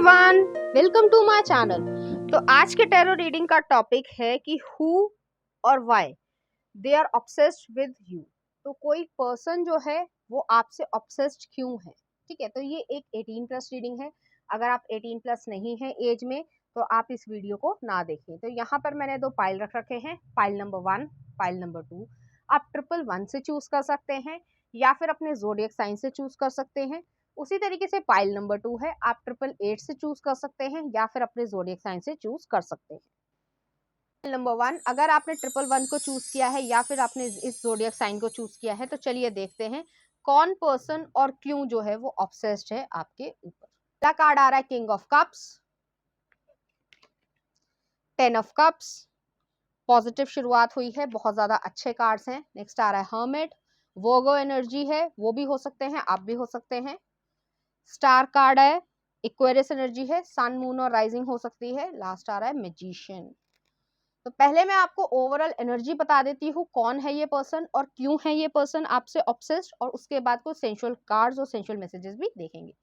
Everyone, welcome to my channel. तो आज के टैरो रीडिंग का टॉपिक है कि हु और why they are obsessed with you. तो कोई पर्सन जो है वो आपसे ऑब्सेस्ड क्यों है। ठीक है, तो ये एक 18+ रीडिंग है। अगर आप 18+ नहीं है एज में तो आप इस वीडियो को ना देखें। तो यहाँ पर मैंने 2 पाइल रख रखे हैं, पाइल नंबर 1, पाइल नंबर 2। आप 111 से चूज कर सकते हैं या फिर अपने ज़ोडिएक साइन से चूज कर सकते हैं। उसी तरीके से पाइल नंबर 2 है, आप 888 से चूज कर सकते हैं या फिर अपने ज़ोडिएक साइन से चूज कर सकते हैं। नंबर 1, अगर आपने 111 को चूज किया है या फिर आपने इस ज़ोडिएक साइन को चूज किया है तो चलिए देखते हैं कौन पर्सन और क्यों जो है वो ऑब्सेस्ड है आपके ऊपर। पहला कार्ड आ रहा है king of cups, 10 of cups. Positive शुरुआत हुई है, बहुत ज्यादा अच्छे कार्ड्स हैं। नेक्स्ट आ रहा है हर्मिट, वर्गो एनर्जी है, वो भी हो सकते हैं, आप भी हो सकते हैं। स्टार कार्ड है, एक्वेरियस एनर्जी है, सन मून और राइजिंग हो सकती है। लास्ट आ रहा है मैजिशियन। तो पहले मैं आपको ओवरऑल एनर्जी बता देती हूँ कौन है ये पर्सन और क्यों है ये पर्सन आपसे ऑब्सेस्ड, और उसके बाद कुछ सेंशुअल कार्ड्स और सेंशुअल मैसेजेस भी देखेंगे।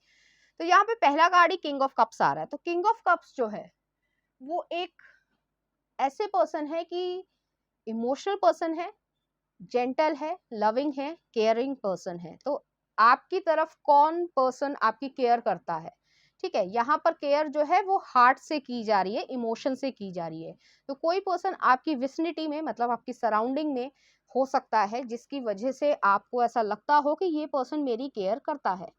तो यहाँ पे पहला कार्ड ही किंग ऑफ कप्स आ रहा है। तो किंग ऑफ कप्स जो है वो एक ऐसे पर्सन है कि इमोशनल पर्सन है, जेंटल है, लविंग है, केयरिंग पर्सन है। तो आपकी तरफ कौन पर्सन आपकी केयर करता है। ठीक है, यहाँ पर केयर जो है वो हार्ट से की जा रही है, इमोशन से की जा रही है। तो कोई पर्सन आपकी विसिनिटी में, मतलब आपकी सराउंडिंग में हो सकता है जिसकी वजह से आपको ऐसा लगता हो कि ये पर्सन मेरी केयर करता है।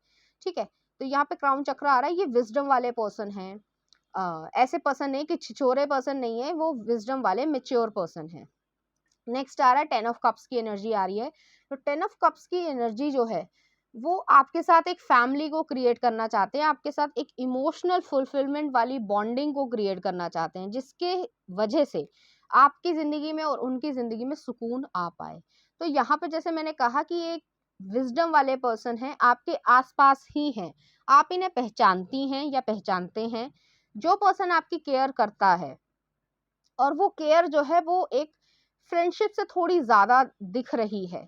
ठीक है, तो यहाँ पे क्राउन चक्र आ रहा है, ये विजडम वाले पर्सन हैं। ऐसे पर्सन नहीं कि छिछोरे पर्सन नहीं है, वो विजडम वाले मेच्योर पर्सन है। नेक्स्ट आ रहा है 10 ऑफ कप्स की एनर्जी आ रही है। तो 10 ऑफ कप्स की एनर्जी जो है वो आपके साथ एक फैमिली को क्रिएट करना चाहते हैं, आपके साथ एक इमोशनल फुलफिलमेंट वाली बॉन्डिंग को क्रिएट करना चाहते हैं, जिसके वजह से आपकी जिंदगी में और उनकी जिंदगी में सुकून आ पाए। तो यहाँ पे जैसे मैंने कहा कि एक विजडम वाले पर्सन हैं, आपके आसपास ही हैं, आप इन्हें पहचानती हैं या पहचानते हैं। जो पर्सन आपकी केयर करता है और वो केयर जो है वो एक फ्रेंडशिप से थोड़ी ज्यादा दिख रही है,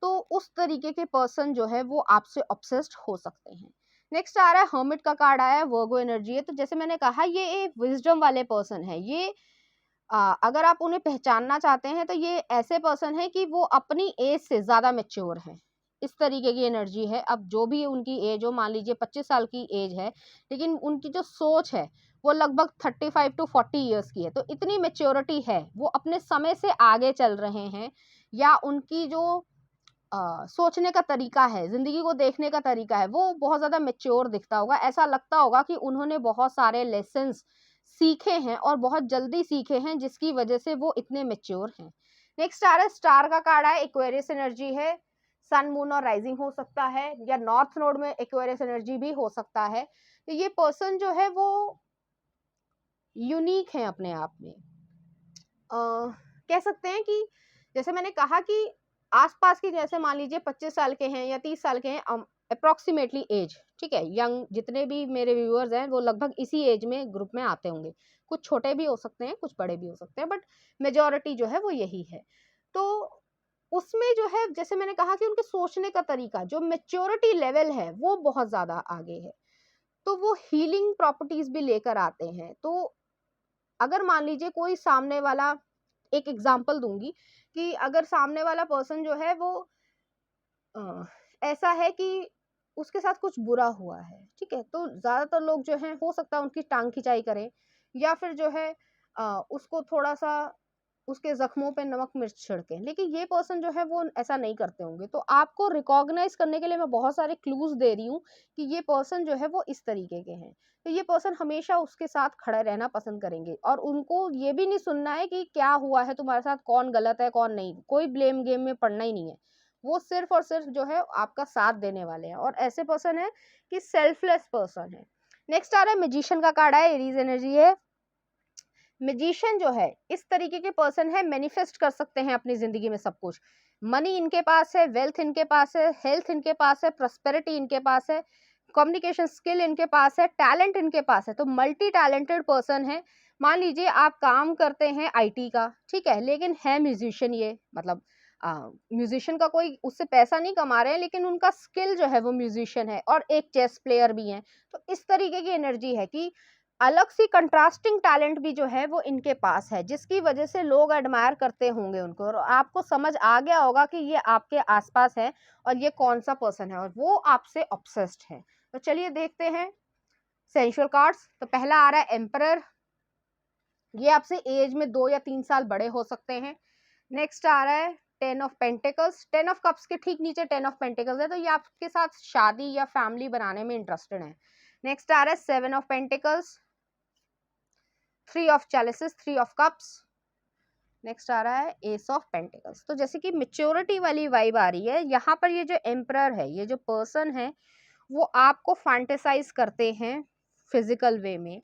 तो उस तरीके के पर्सन जो है वो आपसे ऑब्सेस्ड हो सकते हैं। नेक्स्ट आ रहा है हर्मिट का कार्ड आया है, वर्गो एनर्जी है। तो जैसे मैंने कहा ये एक विजडम वाले पर्सन है। ये अगर आप उन्हें पहचानना चाहते हैं तो ये ऐसे पर्सन है कि वो अपनी एज से ज्यादा मेच्योर है, इस तरीके की एनर्जी है। अब जो भी उनकी एज हो, मान लीजिए 25 साल की एज है, लेकिन उनकी जो सोच है वो लगभग 35 to 40 ईयर्स की है। तो इतनी मेच्योरिटी है, वो अपने समय से आगे चल रहे हैं, या उनकी जो सोचने का तरीका है, जिंदगी को देखने का तरीका है, वो बहुत ज्यादा मेच्योर दिखता होगा। ऐसा लगता होगा कि उन्होंने बहुत सारे लेसन्स सीखे हैं और बहुत जल्दी सीखे हैं, जिसकी वजह से वो इतने मेच्योर हैं। नेक्स्ट आ रहा है स्टार का कार्ड है, एक्वेरियस एनर्जी है, सन मून और राइजिंग हो सकता है, या नॉर्थ नोड में एक्वेरियस एनर्जी भी हो सकता है। तो ये पर्सन जो है वो यूनिक है अपने आप में। कह सकते हैं कि जैसे मैंने कहा कि आसपास की, जैसे मान लीजिए 25 साल के हैं या 30 साल के हैं अप्रोक्सीमेटली एज। ठीक है, यंग जितने भी मेरे व्यूअर्स हैं वो लगभग इसी एज में ग्रुप में आते होंगे। कुछ छोटे भी हो सकते हैं, कुछ बड़े भी हो सकते हैं, बट मेजोरिटी जो है वो यही है। तो उसमें जो है, जैसे मैंने कहा कि उनके सोचने का तरीका, जो मेच्योरिटी लेवल है वो बहुत ज्यादा आगे है। तो वो हीलिंग प्रॉपर्टीज भी लेकर आते हैं। तो अगर मान लीजिए कोई सामने वाला, एक एग्जांपल दूंगी कि अगर सामने वाला पर्सन जो है वो ऐसा है कि उसके साथ कुछ बुरा हुआ है, ठीक है, तो ज्यादातर लोग जो है हो सकता है उनकी टांग खिंचाई करें, या फिर जो है उसको थोड़ा सा उसके जख्मों पे नमक मिर्च छिड़के। लेकिन ये पर्सन जो है वो ऐसा नहीं करते होंगे। तो आपको रिकॉग्नाइज करने के लिए मैं बहुत सारे क्लूज दे रही हूँ कि ये पर्सन जो है वो इस तरीके के हैं। तो ये पर्सन हमेशा उसके साथ खड़े रहना पसंद करेंगे, और उनको ये भी नहीं सुनना है कि क्या हुआ है तुम्हारे साथ, कौन गलत है कौन नहीं, कोई ब्लेम गेम में पड़ना ही नहीं है। वो सिर्फ और सिर्फ जो है आपका साथ देने वाले हैं, और ऐसे पर्सन है कि सेल्फलेस पर्सन है। नेक्स्ट आ रहा है मैजिशियन का कार्ड है, एरीज एनर्जी है। मैजिशियन जो है इस तरीके के पर्सन है, मैनिफेस्ट कर सकते हैं अपनी जिंदगी में सब कुछ। मनी इनके पास है, वेल्थ इनके पास है, हेल्थ इनके पास है, प्रॉस्पेरिटी इनके पास है, कम्युनिकेशन स्किल इनके पास है, टैलेंट इनके पास है। तो मल्टी टैलेंटेड पर्सन है। मान लीजिए आप काम करते हैं आईटी का, ठीक है, लेकिन है म्यूजिशियन ये, मतलब म्यूजिशियन का कोई उससे पैसा नहीं कमा रहे हैं, लेकिन उनका स्किल जो है वो म्यूजिशियन है, और एक चेस प्लेयर भी हैं। तो इस तरीके की एनर्जी है कि अलग सी कंट्रास्टिंग टैलेंट भी जो है वो इनके पास है, जिसकी वजह से लोग एडमायर करते होंगे उनको, और आपको समझ आ गया होगा कि ये आपके आसपास है और ये कौन सा पर्सन है, और वो आपसे ऑब्सेस्ड है। तो चलिए देखते हैं सेंशुअल कार्ड्स। तो पहला आ रहा है एम्परर, ये आपसे एज में 2 या 3 साल बड़े हो सकते हैं। नेक्स्ट आ रहा है 10 ऑफ पेंटिकल्स, 10 ऑफ कप्स के ठीक नीचे 10 ऑफ पेंटिकल्स है, तो ये आपके साथ शादी या फैमिली बनाने में इंटरेस्टेड है। नेक्स्ट आ रहा है 7 of pentacles, 3 of chalices, 3 of cups. Next आ रहा है एस ऑफ पेंटिकल्स। तो जैसे कि मेच्योरिटी वाली वाइब आ रही है यहाँ पर, ये जो एम्परर है, ये जो पर्सन है, वो आपको फैंटेसाइज करते हैं फिजिकल वे में।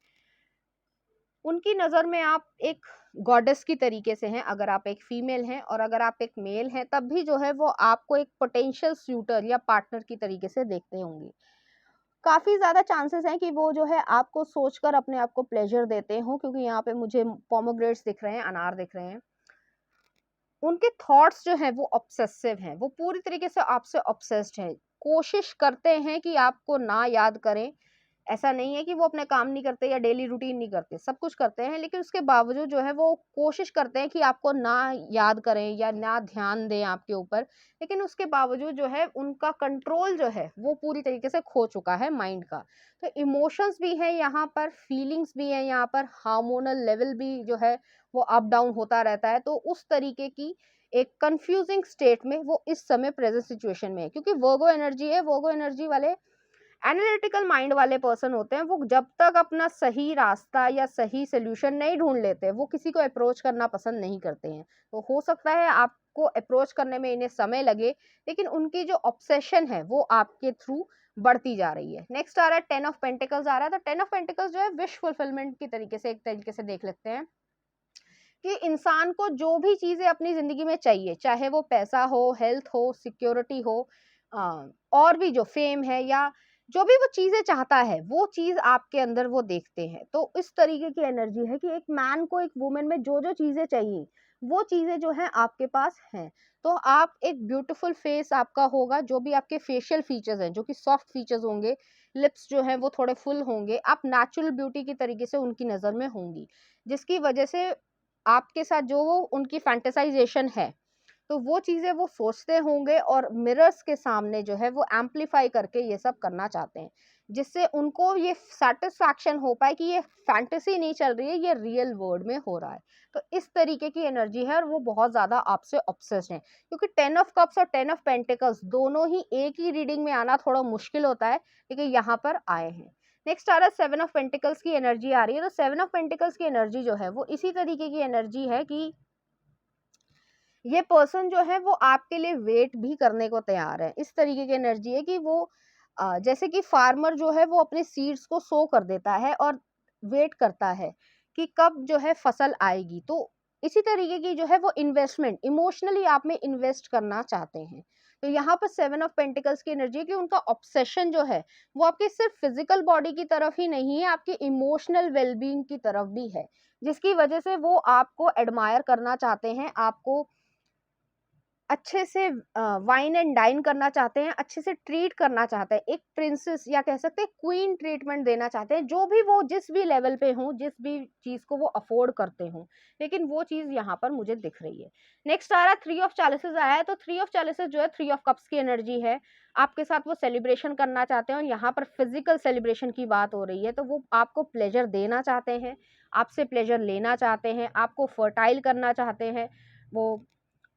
उनकी नज़र में आप एक गॉडेस की तरीके से हैं, अगर आप एक फीमेल हैं, और अगर आप एक मेल हैं तब भी जो है वो आपको एक पोटेंशियल सूटर या पार्टनर की तरीके से देखते होंगे। काफ़ी ज़्यादा चांसेस हैं कि वो जो है आपको सोचकर अपने आप को प्लेजर देते हों, क्योंकि यहाँ पे मुझे पोमोग्रेट्स दिख रहे हैं, अनार दिख रहे हैं। उनके थॉट्स जो हैं वो ऑब्सेसिव हैं, वो पूरी तरीके से आपसे ऑब्सेस्ड हैं। कोशिश करते हैं कि आपको ना याद करें। ऐसा नहीं है कि वो अपने काम नहीं करते या डेली रूटीन नहीं करते, सब कुछ करते हैं, लेकिन उसके बावजूद जो है वो कोशिश करते हैं कि आपको ना याद करें या ना ध्यान दें आपके ऊपर। लेकिन उसके बावजूद जो है उनका कंट्रोल जो है वो पूरी तरीके से खो चुका है माइंड का। तो इमोशंस भी है यहाँ पर, फीलिंग्स भी है यहाँ पर, हार्मोनल लेवल भी जो है वो अप डाउन होता रहता है। तो उस तरीके की एक कंफ्यूजिंग स्टेट में वो इस समय प्रेजेंट सिचुएशन में है, क्योंकि वर्गो एनर्जी है। वर्गो एनर्जी वाले एनालिटिकल माइंड वाले पर्सन होते हैं, वो जब तक अपना सही रास्ता या सही सोल्यूशन नहीं ढूंढ लेते, वो किसी को अप्रोच करना पसंद नहीं करते हैं। तो हो सकता है आपको अप्रोच करने में इन्हें समय लगे, लेकिन उनकी जो ऑब्सेशन है वो आपके थ्रू बढ़ती जा रही है। नेक्स्ट आ रहा है 10 ऑफ पेंटिकल्स आ रहा है। तो 10 ऑफ पेंटिकल्स जो है विश फुलफिलमेंट की तरीके से, एक तरीके से देख लेते हैं कि इंसान को जो भी चीजें अपनी जिंदगी में चाहिए, चाहे वो पैसा हो, हेल्थ हो, सिक्योरिटी हो, और भी जो फेम है, या जो भी वो चीजें चाहता है, वो चीज आपके अंदर वो देखते हैं। तो इस तरीके की एनर्जी है कि एक मैन को एक वुमेन में जो जो चीजें चाहिए वो चीजें जो है आपके पास हैं। तो आप एक ब्यूटीफुल फेस आपका होगा, जो भी आपके फेशियल फीचर्स हैं, जो कि सॉफ्ट फीचर्स होंगे, लिप्स जो है वो थोड़े फुल होंगे, आप नेचुरल ब्यूटी की तरीके से उनकी नजर में होंगी, जिसकी वजह से आपके साथ जो वो उनकी फैंटेसाइजेशन है, तो वो चीज़ें वो सोचते होंगे और मिरर्स के सामने जो है वो एम्पलीफाई करके ये सब करना चाहते हैं, जिससे उनको ये सैटिस्फैक्शन हो पाए कि ये फैंटेसी नहीं चल रही है, ये रियल वर्ल्ड में हो रहा है। तो इस तरीके की एनर्जी है, और वो बहुत ज़्यादा आपसे ऑब्सेस्ड हैं, क्योंकि 10 ऑफ कप्स और 10 ऑफ पेंटिकल्स दोनों ही एक ही रीडिंग में आना थोड़ा मुश्किल होता है, लेकिन यहाँ पर आए हैं। नेक्स्ट आ रहा है 7 ऑफ पेंटिकल्स की एनर्जी आ रही है। तो 7 ऑफ पेंटिकल्स की एनर्जी जो है वो इसी तरीके की एनर्जी है कि ये पर्सन जो है वो आपके लिए वेट भी करने को तैयार है। इस तरीके की एनर्जी है कि वो जैसे कि फार्मर जो है वो अपने सीड्स को सो कर देता है और वेट करता है कि कब जो है फसल आएगी। तो इसी तरीके की जो है वो इन्वेस्टमेंट, इमोशनली आप में इन्वेस्ट करना चाहते हैं। तो यहाँ पर 7 ऑफ पेंटिकल्स की एनर्जी है कि उनका ऑब्सेशन जो है वो आपकी सिर्फ फिजिकल बॉडी की तरफ ही नहीं है, आपकी इमोशनल वेलबींग की तरफ भी है, जिसकी वजह से वो आपको एडमायर करना चाहते हैं, आपको अच्छे से वाइन एंड डाइन करना चाहते हैं, अच्छे से ट्रीट करना चाहते हैं, एक प्रिंसेस या कह सकते हैं क्वीन ट्रीटमेंट देना चाहते हैं, जो भी वो जिस भी लेवल पे हों, जिस भी चीज़ को वो अफोर्ड करते हों। लेकिन वो चीज़ यहाँ पर मुझे दिख रही है। नेक्स्ट आ रहा है 3 ऑफ चैलिसेस आया है। तो 3 ऑफ चैलिसेस जो है 3 ऑफ कप्स की एनर्जी है। आपके साथ वो सेलिब्रेशन करना चाहते हैं, और यहाँ पर फिजिकल सेलिब्रेशन की बात हो रही है। तो वो आपको प्लेजर देना चाहते हैं, आपसे प्लेजर लेना चाहते हैं, आपको फर्टाइल करना चाहते हैं, वो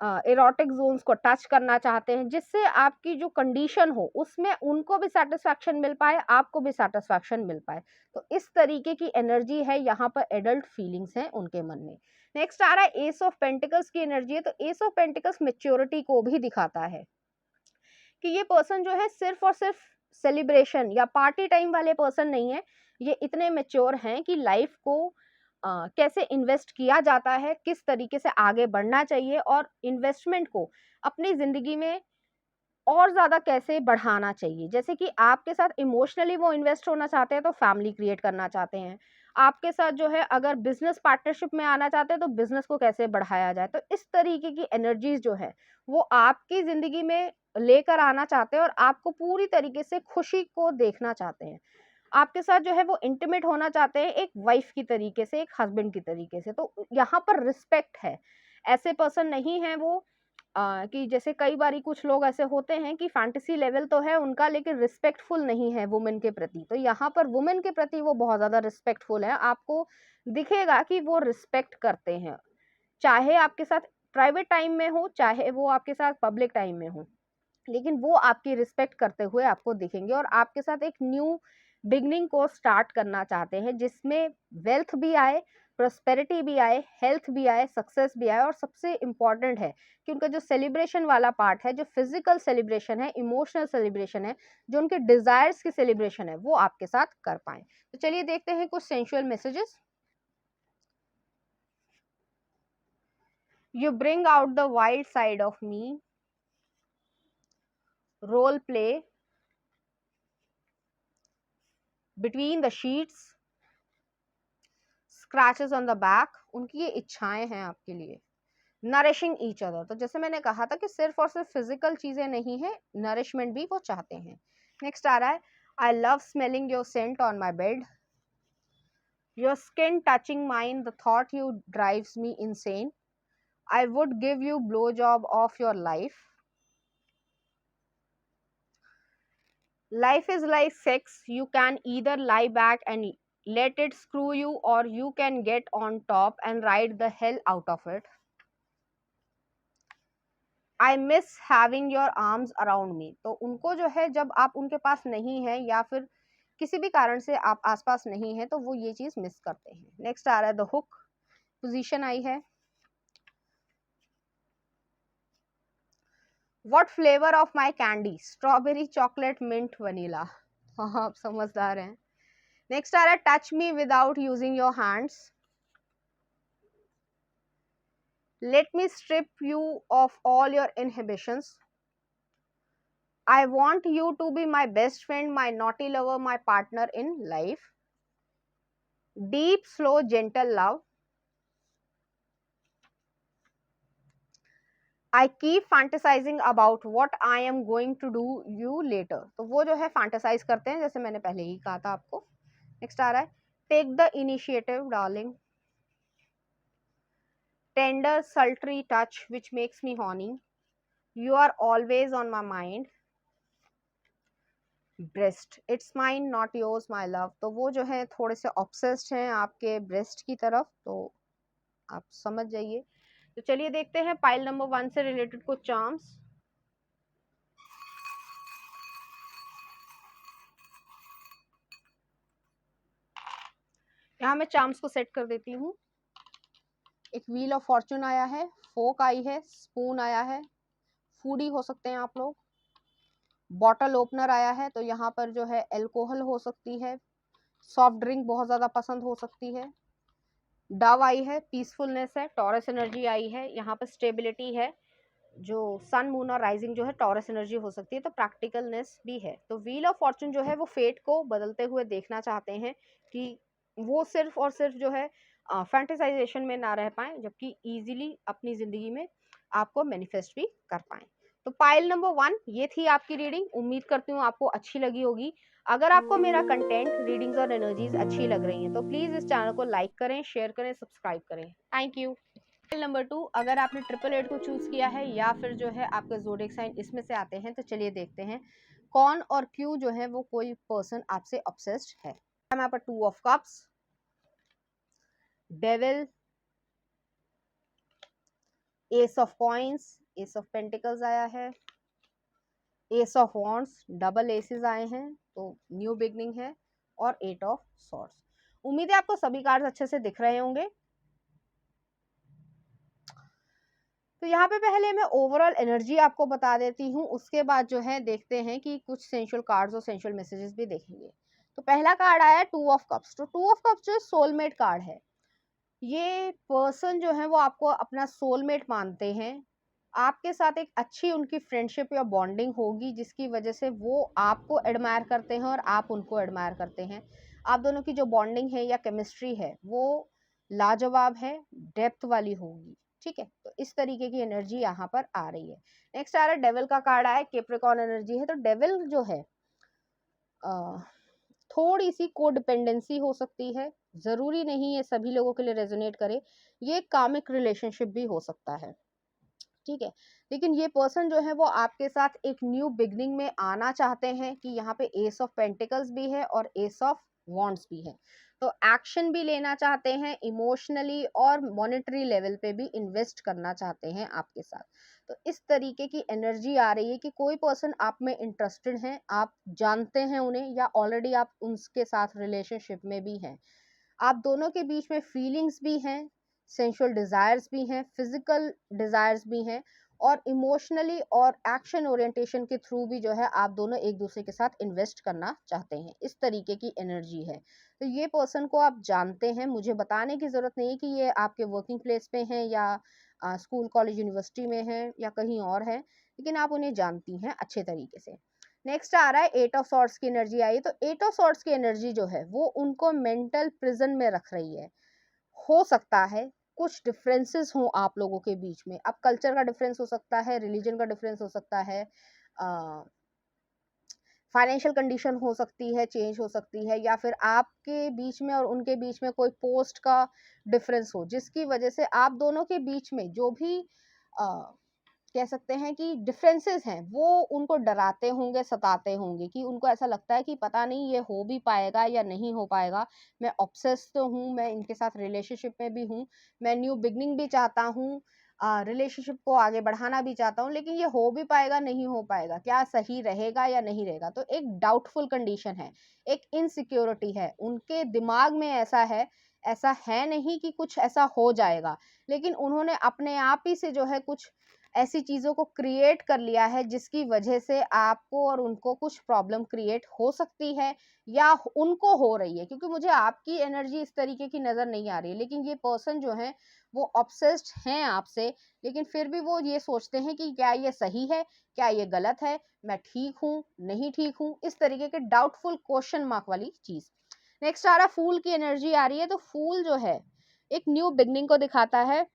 एरोटिक जोन्स को टच करना चाहते हैं, जिससे आपकी जो कंडीशन हो उसमें उनको भी सेटिस्फैक्शन मिल पाए, आपको भी सेटिस्फैक्शन मिल पाए। तो इस तरीके की एनर्जी है यहाँ पर, एडल्ट फीलिंग्स हैं उनके मन में। नेक्स्ट आ रहा है एस ऑफ पेंटिकल्स की एनर्जी है। तो एस ऑफ पेंटिकल्स मेच्योरिटी को भी दिखाता है कि ये पर्सन जो है सिर्फ और सिर्फ सेलिब्रेशन या पार्टी टाइम वाले पर्सन नहीं है। ये इतने मेच्योर हैं कि लाइफ को कैसे इन्वेस्ट किया जाता है, किस तरीके से आगे बढ़ना चाहिए, और इन्वेस्टमेंट को अपनी जिंदगी में और ज़्यादा कैसे बढ़ाना चाहिए। जैसे कि आपके साथ इमोशनली वो इन्वेस्ट होना चाहते हैं, तो फैमिली क्रिएट करना चाहते हैं। आपके साथ जो है अगर बिजनेस पार्टनरशिप में आना चाहते हैं तो बिजनेस को कैसे बढ़ाया जाए। तो इस तरीके की एनर्जीज जो है वो आपकी जिंदगी में लेकर आना चाहते हैं और आपको पूरी तरीके से खुशी को देखना चाहते हैं। आपके साथ जो है वो इंटीमेट होना चाहते हैं एक वाइफ की तरीके से, एक हस्बैंड की तरीके से। तो यहाँ पर रिस्पेक्ट है। ऐसे पर्सन नहीं है वो कि जैसे कई बारी कुछ लोग ऐसे होते हैं कि फैंटेसी लेवल तो है उनका लेकिन रिस्पेक्टफुल नहीं है वुमेन के प्रति। तो यहाँ पर वुमेन के प्रति वो बहुत ज्यादा रिस्पेक्टफुल है। आपको दिखेगा कि वो रिस्पेक्ट करते हैं, चाहे आपके साथ प्राइवेट टाइम में हो, चाहे वो आपके साथ पब्लिक टाइम में हो, लेकिन वो आपकी रिस्पेक्ट करते हुए आपको दिखेंगे और आपके साथ एक न्यू बिगनिंग को स्टार्ट करना चाहते हैं जिसमें वेल्थ भी आए, प्रोस्पेरिटी भी आए, हेल्थ भी आए, सक्सेस भी आए। और सबसे इम्पॉर्टेंट है कि उनका जो सेलिब्रेशन वाला पार्ट है, जो फिजिकल सेलिब्रेशन है, इमोशनल सेलिब्रेशन है, जो उनके डिजायर्स की सेलिब्रेशन है, वो आपके साथ कर पाए। तो चलिए देखते हैं कुछ sensual messages. You bring out the wild side of me, role play between the sheets, scratches on the back. उनकी ये इच्छाएं हैं आपके लिए। नरिशिंग ईच अदर, तो जैसे मैंने कहा था कि सिर्फ और सिर्फ फिजिकल चीजें नहीं है, नरिशमेंट भी वो चाहते हैं। नेक्स्ट आ रहा है, I love smelling your Saint on my bed, your skin touching mine, the thought you drives me insane, I would give you blow job of your life, life is like sex, you can either lie back and let it screw you or you can get on top and ride the hell out of it, I miss having your arms around me। तो उनको जो है जब आप उनके पास नहीं है या फिर किसी भी कारण से आप आसपास नहीं है तो वो ये चीज मिस करते हैं। नेक्स्ट आ रहा है द हुक, पोजीशन आई है, what flavour of my candy, strawberry, chocolate, mint, vanilla. हाँ आप समझदार हैं। नेक्स्ट आ रहा है touch me without using your hands, let me strip you of all your inhibitions, I want you to be my best friend, my naughty lover, my partner in life, deep slow gentle love, I keep fantasizing about what I am going to do you later। तो वो जो है fantasise करते हैं, जैसे मैंने पहले ही कहा था आपको। नेक्स्ट आ रहा है take the initiative darling, tender sultry touch which makes me horny, you are always on my mind, breast, it's mine not yours my love. तो वो जो है थोड़े से ऑब्सेस्ड हैं आपके ब्रेस्ट की तरफ, तो आप समझ जाइए। तो चलिए देखते हैं पाइल नंबर 1 से रिलेटेड कुछ चार्म्स। यहाँ मैं चार्म्स को सेट कर देती हूँ। एक व्हील ऑफ फॉर्चून आया है, फोक आई है, स्पून आया है, फूडी हो सकते हैं आप लोग, बॉटल ओपनर आया है, तो यहाँ पर जो है एल्कोहल हो सकती है, सॉफ्ट ड्रिंक बहुत ज्यादा पसंद हो सकती है, डव आई है, पीसफुलनेस है, टॉरस एनर्जी आई है, यहाँ पर स्टेबिलिटी है, जो सन मून और राइजिंग जो है टॉरस एनर्जी हो सकती है, तो प्रैक्टिकलनेस भी है। तो व्हील ऑफ फॉर्चून जो है वो फेट को बदलते हुए देखना चाहते हैं कि वो सिर्फ और सिर्फ जो है फैंटेसाइजेशन में ना रह पाए, जबकि इजीली अपनी जिंदगी में आपको मैनिफेस्ट भी कर पाए। तो पाइल नंबर 1 ये थी आपकी रीडिंग। उम्मीद करती हूँ आपको अच्छी लगी होगी। अगर आपको मेरा कंटेंट, रीडिंग्स और एनर्जीज अच्छी लग रही हैं तो प्लीज इस चैनल को लाइक करें, शेयर करें, सब्सक्राइब करें। Thank you. नंबर 2, अगर आपने 888 को चूज किया है या फिर जो है आपके ज़ोडिएक साइन इसमें से आते हैं, तो चलिए देखते हैं कौन और क्यों जो है वो कोई पर्सन आपसे ऑब्सेस्ड है। यहाँ पर 2 of cups, devil, ace of coins, ace of pentacles आया है, ace of wands, double aces आए हैं, तो न्यू बिगनिंग है, और 8 ऑफ सॉर्ड्स। उम्मीद है आपको सभी कार्ड्स अच्छे से दिख रहे होंगे। तो यहाँ पे पहले मैं ओवरऑल एनर्जी आपको बता देती हूँ, उसके बाद जो है देखते हैं कि कुछ सेंशुअल कार्ड्स और सेंशुअल मैसेजेस भी देखेंगे। तो पहला कार्ड आया 2 ऑफ कप्स। तो 2 ऑफ कप्स जो है सोलमेट कार्ड है। ये पर्सन जो है वो आपको अपना सोलमेट मानते हैं। आपके साथ एक अच्छी उनकी फ्रेंडशिप या बॉन्डिंग होगी जिसकी वजह से वो आपको एडमायर करते हैं और आप उनको एडमायर करते हैं। आप दोनों की जो बॉन्डिंग है या केमिस्ट्री है वो लाजवाब है, डेप्थ वाली होगी, ठीक है। तो इस तरीके की एनर्जी यहाँ पर आ रही है। नेक्स्ट आ रहा है डेविल का कार्ड आया, कैप्रिकॉर्न एनर्जी है। तो डेविल जो है थोड़ी सी कोडिपेंडेंसी हो सकती है, जरूरी नहीं है सभी लोगों के लिए रेजोनेट करे, ये कामिक रिलेशनशिप भी हो सकता है, ठीक है। लेकिन ये पर्सन जो है वो आपके साथ एक न्यू बिगनिंग में आना चाहते हैं, कि यहाँ पे एस ऑफ पेंटिकल्स भी है और एस ऑफ वॉन्ड्स भी है। तो एक्शन भी लेना चाहते हैं, इमोशनली और मॉनेटरी लेवल पे भी इन्वेस्ट करना चाहते हैं आपके साथ। तो इस तरीके की एनर्जी आ रही है कि कोई पर्सन आप में इंटरेस्टेड है, आप जानते हैं उन्हें या ऑलरेडी आप उनके साथ रिलेशनशिप में भी हैं। आप दोनों के बीच में फीलिंग्स भी हैं, सेंसुअल डिजायर्स भी हैं, फिजिकल डिजायर्स भी हैं, और इमोशनली और एक्शन ओरिएंटेशन के थ्रू भी जो है आप दोनों एक दूसरे के साथ इन्वेस्ट करना चाहते हैं। इस तरीके की एनर्जी है। तो ये पर्सन को आप जानते हैं, मुझे बताने की जरूरत नहीं कि ये आपके वर्किंग प्लेस पे हैं या स्कूल कॉलेज यूनिवर्सिटी में है या कहीं और है, लेकिन आप उन्हें जानती हैं अच्छे तरीके से। नेक्स्ट आ रहा है एट ऑफ सॉर्ड्स की एनर्जी आई। तो एट ऑफ सॉर्ड्स की एनर्जी जो है वो उनको मेंटल प्रिजन में रख रही है। हो सकता है कुछ डिफरेंसेस हो आप लोगों के बीच में, अब कल्चर का डिफरेंस हो सकता है, रिलीजन का डिफरेंस हो सकता है, फाइनेंशियल कंडीशन हो सकती है, चेंज हो सकती है, या फिर आपके बीच में और उनके बीच में कोई पोस्ट का डिफरेंस हो, जिसकी वजह से आप दोनों के बीच में जो भी कह सकते हैं कि डिफरेंसेस हैं वो उनको डराते होंगे, सताते होंगे, कि उनको ऐसा लगता है कि पता नहीं ये हो भी पाएगा या नहीं हो पाएगा। मैं ऑब्सेस्ड तो हूँ, मैं इनके साथ रिलेशनशिप में भी हूँ, मैं न्यू बिगनिंग भी चाहता हूँ, रिलेशनशिप को आगे बढ़ाना भी चाहता हूँ, लेकिन ये हो भी पाएगा नहीं हो पाएगा, क्या सही रहेगा या नहीं रहेगा। तो एक डाउटफुल कंडीशन है, एक इनसिक्योरिटी है उनके दिमाग में। ऐसा है नहीं कि कुछ ऐसा हो जाएगा, लेकिन उन्होंने अपने आप ही से जो है कुछ ऐसी चीजों को क्रिएट कर लिया है जिसकी वजह से आपको और उनको कुछ प्रॉब्लम क्रिएट हो सकती है या उनको हो रही है, क्योंकि मुझे आपकी एनर्जी इस तरीके की नजर नहीं आ रही है। लेकिन ये पर्सन जो है वो ऑब्सेस्ड हैं आपसे, लेकिन फिर भी वो ये सोचते हैं कि क्या ये सही है, क्या ये गलत है, मैं ठीक हूँ नहीं ठीक हूँ, इस तरीके के डाउटफुल क्वेश्चन मार्क वाली चीज। नेक्स्ट आ रहा फूल की एनर्जी आ रही है। तो फूल जो है एक न्यू बिगनिंग को दिखाता है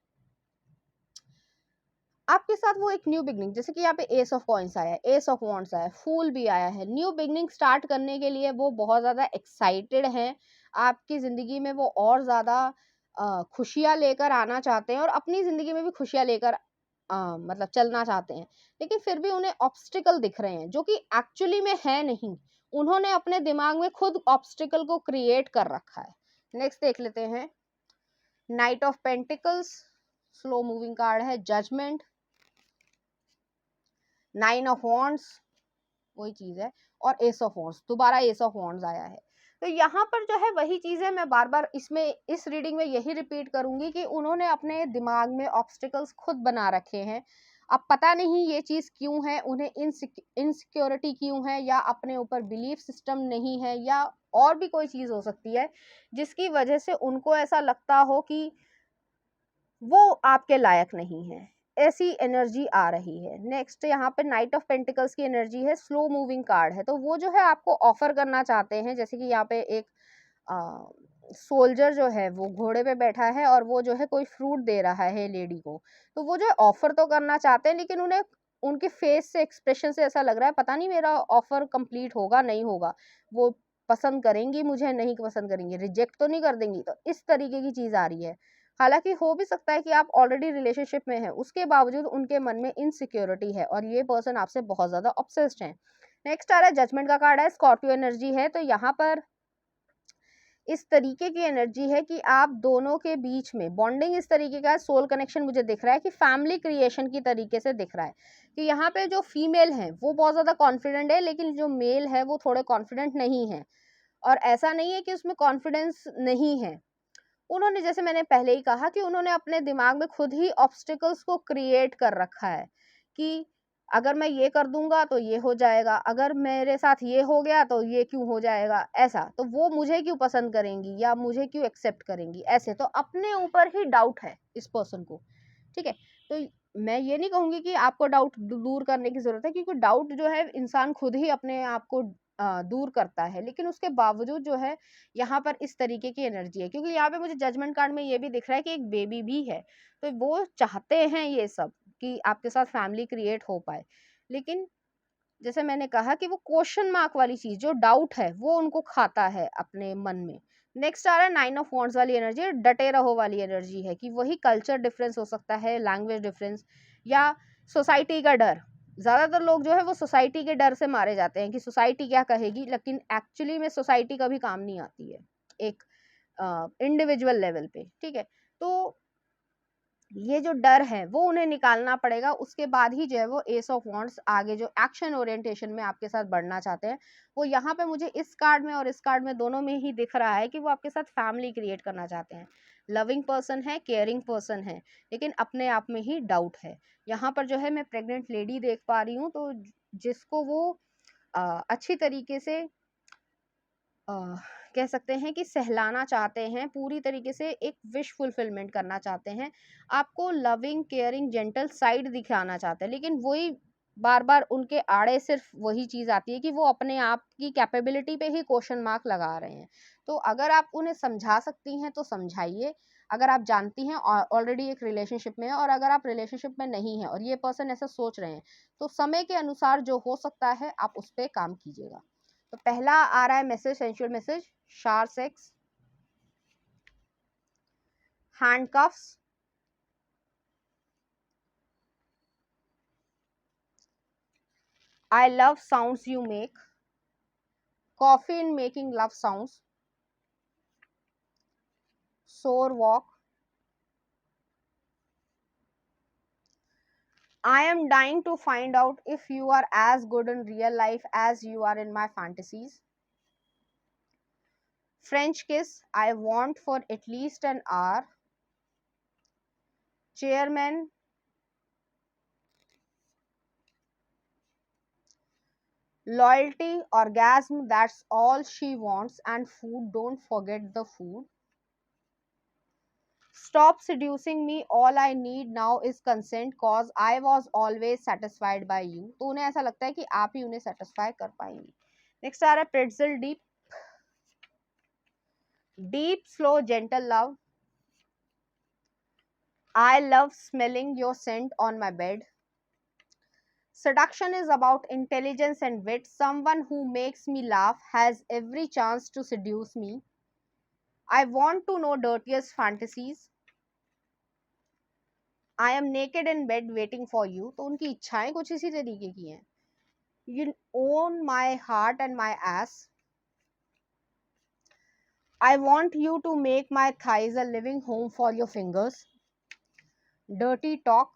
आपके साथ, वो एक न्यू बिगनिंग, जैसे कि यहाँ पे एस ऑफ कॉइंस आया है, एस ऑफ वॉन्ड्स आया है, फूल भी आया है। न्यू बिगनिंग स्टार्ट करने के लिए वो बहुत ज़्यादा एक्साइटेड हैं, आपकी ज़िंदगी में वो और ज़्यादा खुशियाँ लेकर आना चाहते हैं और अपनी ज़िंदगी में भी खुशियाँ लेकर मतलब चलना चाहते हैं। लेकिन फिर भी उन्हें ऑब्स्टिकल दिख रहे हैं जो कि एक्चुअली में है नहीं, उन्होंने अपने दिमाग में खुद ऑब्स्टिकल को क्रिएट कर रखा है। नेक्स्ट देख लेते हैं, night of pentacles, slow moving card है, जजमेंट, नाइन ऑफ वॉन्ड्स वही चीज है, और एस ऑफ वॉन्ड्स, दोबारा एस ऑफ वॉन्ड्स आया है। तो यहाँ पर जो है वही चीज है, मैं बार बार इसमें इस रीडिंग में यही रिपीट करूंगी कि उन्होंने अपने दिमाग में ऑब्स्टिकल्स खुद बना रखे हैं। अब पता नहीं ये चीज क्यों है, उन्हें इनसिक्योरिटी क्यों है, या अपने ऊपर बिलीफ सिस्टम नहीं है, या और भी कोई चीज हो सकती है जिसकी वजह से उनको ऐसा लगता हो कि वो आपके लायक नहीं है। ऐसी एनर्जी आ रही है। नेक्स्ट यहाँ पे नाइट ऑफ पेंटिकल्स की एनर्जी है, स्लो मूविंग कार्ड है। तो वो जो है आपको ऑफर करना चाहते हैं, जैसे कि यहाँ पे एक सोल्जर जो है वो घोड़े पे बैठा है और वो जो है कोई फ्रूट दे रहा है लेडी को। तो वो जो है ऑफर तो करना चाहते हैं, लेकिन उन्हें उनके फेस से, एक्सप्रेशन से ऐसा लग रहा है पता नहीं मेरा ऑफर कंप्लीट होगा नहीं होगा, वो पसंद करेंगी मुझे नहीं पसंद करेंगी, रिजेक्ट तो नहीं कर देंगी। तो इस तरीके की चीज आ रही है। हालांकि हो भी सकता है कि आप ऑलरेडी रिलेशनशिप में हैं, उसके बावजूद उनके मन में इनसिक्योरिटी है और ये पर्सन आपसे बहुत ज्यादा ऑब्सेस्ड है। नेक्स्ट आ रहा है जजमेंट का कार्ड है, स्कॉर्पियो एनर्जी है। तो यहाँ पर इस तरीके की एनर्जी है कि आप दोनों के बीच में बॉन्डिंग इस तरीके का है, सोल कनेक्शन मुझे दिख रहा है कि फैमिली क्रिएशन की तरीके से दिख रहा है, कि यहाँ पे जो फीमेल है वो बहुत ज्यादा कॉन्फिडेंट है, लेकिन जो मेल है वो थोड़े कॉन्फिडेंट नहीं है। और ऐसा नहीं है कि उसमें कॉन्फिडेंस नहीं है, उन्होंने, जैसे मैंने पहले ही कहा, कि उन्होंने अपने दिमाग में खुद ही ऑब्स्टिकल्स को क्रिएट कर रखा है कि अगर मैं ये कर दूंगा तो ये हो जाएगा, अगर मेरे साथ ये हो गया तो ये क्यों हो जाएगा, ऐसा तो वो मुझे क्यों पसंद करेंगी या मुझे क्यों एक्सेप्ट करेंगी, ऐसे तो अपने ऊपर ही डाउट है इस पर्सन को, ठीक है। तो मैं ये नहीं कहूंगी कि आपको डाउट दूर करने की जरूरत है, क्योंकि डाउट जो है इंसान खुद ही अपने आप को दूर करता है, लेकिन उसके बावजूद जो है यहाँ पर इस तरीके की एनर्जी है, क्योंकि यहाँ पे मुझे जजमेंट कार्ड में ये भी दिख रहा है कि एक बेबी भी है, तो वो चाहते हैं ये सब कि आपके साथ फैमिली क्रिएट हो पाए, लेकिन जैसे मैंने कहा कि वो क्वेश्चन मार्क वाली चीज, जो डाउट है वो उनको खाता है अपने मन में। नेक्स्ट आ रहा है 9 ऑफ वॉन्ड्स वाली एनर्जी, डटे रहो वाली एनर्जी है कि वही कल्चर डिफरेंस हो सकता है, लैंग्वेज डिफरेंस, या सोसाइटी का डर। ज्यादातर लोग जो है वो सोसाइटी के डर से मारे जाते हैं कि सोसाइटी क्या कहेगी, लेकिन एक्चुअली में सोसाइटी कभी काम नहीं आती है एक इंडिविजुअल लेवल पे, ठीक है। तो ये जो डर है वो उन्हें निकालना पड़ेगा, उसके बाद ही जो है वो एस ऑफ वॉन्ड्स आगे जो एक्शन ओरिएंटेशन में आपके साथ बढ़ना चाहते हैं, वो यहाँ पे मुझे इस कार्ड में और इस कार्ड में दोनों में ही दिख रहा है कि वो आपके साथ फैमिली क्रिएट करना चाहते हैं। लविंग पर्सन है, केयरिंग पर्सन है, लेकिन अपने आप में ही डाउट है। यहाँ पर जो है मैं प्रेग्नेंट लेडी देख पा रही हूँ, तो जिसको वो अच्छी तरीके से कह सकते हैं कि सहलाना चाहते हैं, पूरी तरीके से एक विश फुलफिलमेंट करना चाहते हैं, आपको लविंग केयरिंग जेंटल साइड दिखाना चाहते हैं, लेकिन वही बार बार उनके आड़े सिर्फ वही चीज आती है कि वो अपने आप की कैपेबिलिटी पे ही क्वेश्चन मार्क लगा रहे हैं। तो अगर आप उन्हें समझा सकती हैं तो समझाइए, अगर आप जानती हैं ऑलरेडी एक रिलेशनशिप में है, और अगर आप रिलेशनशिप में नहीं है और ये पर्सन ऐसा सोच रहे हैं, तो समय के अनुसार जो हो सकता है आप उस पर काम कीजिएगा। तो पहला आ रहा है मैसेज, सेंसुअल मैसेज, शार sex, handcuffs, I love sounds you make, coffee in making love sounds, sore walk, I am dying to find out if you are as good in real life as you are in my fantasies, French kiss, I want for at least an hour, chairman, loyalty, orgasm, that's all she wants, and food, don't forget the food, stop seducing me, all I need now is consent cause I was always satisfied by you। तो उन्हें ऐसा लगता है कि आप ही उन्हें satisfy कर पाएंगी। नेक्स्ट आ रहा है pretzel deep, deep slow gentle love, I love smelling your scent on my bed, seduction is about intelligence and wit, someone who makes me laugh has every chance to seduce me, I want to know dirtiest fantasies, I am naked in bed waiting for you। तो उनकी इच्छाएं कुछ इसी तरीके की हैं। You own my heart and my ass, I want you to make my thighs a living home for your fingers, dirty talk,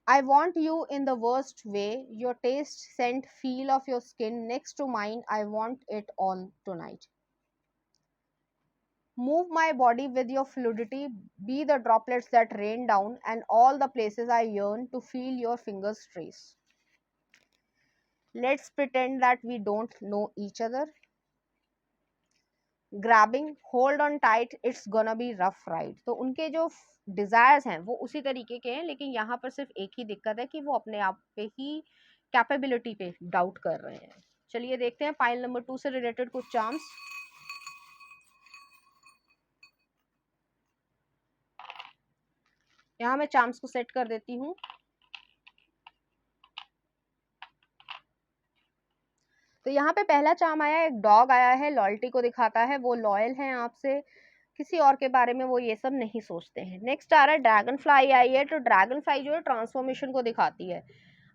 I want you in the worst way, your taste, scent, feel of your skin next to mine, I want it all tonight, move my body with your fluidity, be the droplets that rain down and all the places I yearn to feel your fingers trace, let's pretend that we don't know each other, grabbing, hold on tight, it's gonna be rough ride. तो उनके जो desires हैं वो उसी तरीके के हैं, लेकिन यहाँ पर सिर्फ एक ही दिक्कत है कि वो अपने आप पे ही कैपेबिलिटी पे डाउट कर रहे हैं। चलिए देखते हैं पाइल नंबर 2 से रिलेटेड कुछ चार्म्स। यहाँ मैं चार्म्स को सेट कर देती हूँ। तो यहाँ पे पहला चार्म आया है, एक डॉग आया है, लॉयल्टी को दिखाता है, वो लॉयल हैं आपसे, किसी और के बारे में वो ये सब नहीं सोचते हैं। नेक्स्ट आ रहा है ड्रैगन फ्लाई आई है, तो ड्रैगन फ्लाई जो है ट्रांसफॉर्मेशन को दिखाती है,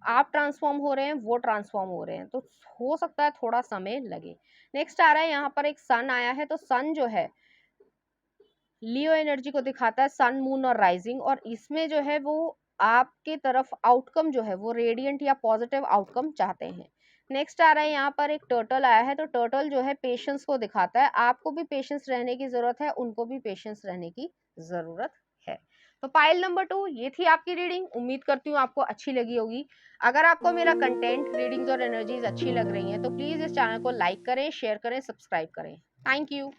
आप ट्रांसफॉर्म हो रहे हैं, वो ट्रांसफॉर्म हो रहे हैं, तो हो सकता है थोड़ा समय लगे। नेक्स्ट आ रहा है यहाँ पर एक सन आया है, तो सन जो है लियो एनर्जी को दिखाता है, सन मून और राइजिंग, और इसमें जो है वो आपके तरफ आउटकम जो है वो रेडियंट या पॉजिटिव आउटकम चाहते हैं। नेक्स्ट आ रहा है यहाँ पर एक टर्टल आया है, तो टर्टल जो है पेशेंस को दिखाता है, आपको भी पेशेंस रहने की जरूरत है, उनको भी पेशेंस रहने की जरूरत है। तो पाइल नंबर 2 ये थी आपकी रीडिंग, उम्मीद करती हूँ आपको अच्छी लगी होगी। अगर आपको मेरा कंटेंट, रीडिंग्स और एनर्जीज अच्छी लग रही हैं तो प्लीज इस चैनल को लाइक करें, शेयर करें, सब्सक्राइब करें। Thank you.